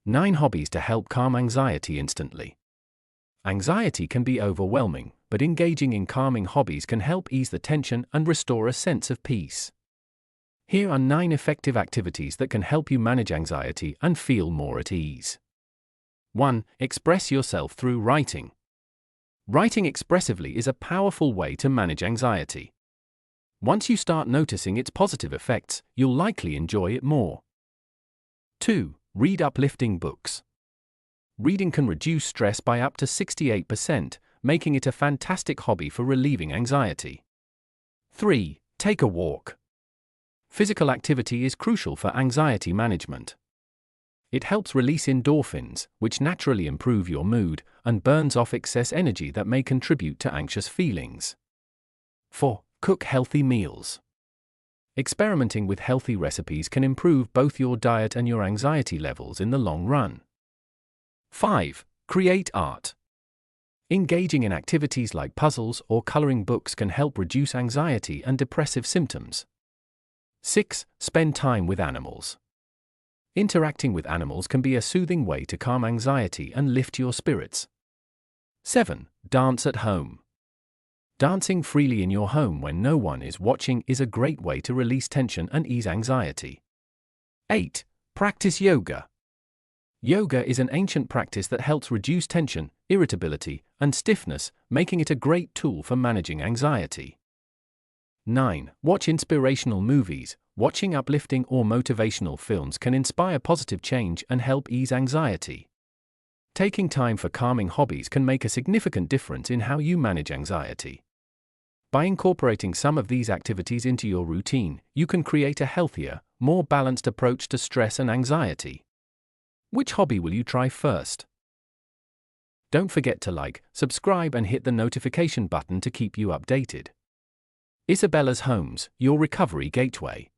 9 hobbies to help calm anxiety instantly. Anxiety can be overwhelming, but engaging in calming hobbies can help ease the tension and restore a sense of peace. Here are 9 effective activities that can help you manage anxiety and feel more at ease. 1. Express yourself through writing. Writing expressively is a powerful way to manage anxiety. Once you start noticing its positive effects, you'll likely enjoy it more. 2. Read uplifting books. Reading can reduce stress by up to 68%, making it a fantastic hobby for relieving anxiety. 3. Take a walk. Physical activity is crucial for anxiety management. It helps release endorphins, which naturally improve your mood, and burns off excess energy that may contribute to anxious feelings. 4. Cook healthy meals. Experimenting with healthy recipes can improve both your diet and your anxiety levels in the long run. 5. Create art. Engaging in activities like puzzles or coloring books can help reduce anxiety and depressive symptoms. 6. Spend time with animals. Interacting with animals can be a soothing way to calm anxiety and lift your spirits. 7. Dance at home. Dancing freely in your home when no one is watching is a great way to release tension and ease anxiety. 8. Practice yoga. Yoga is an ancient practice that helps reduce tension, irritability, and stiffness, making it a great tool for managing anxiety. 9. Watch inspirational movies. Watching uplifting or motivational films can inspire positive change and help ease anxiety. Taking time for calming hobbies can make a significant difference in how you manage anxiety. By incorporating some of these activities into your routine, you can create a healthier, more balanced approach to stress and anxiety. Which hobby will you try first? Don't forget to like, subscribe and hit the notification button to keep you updated. Isabella's Homes, your recovery gateway.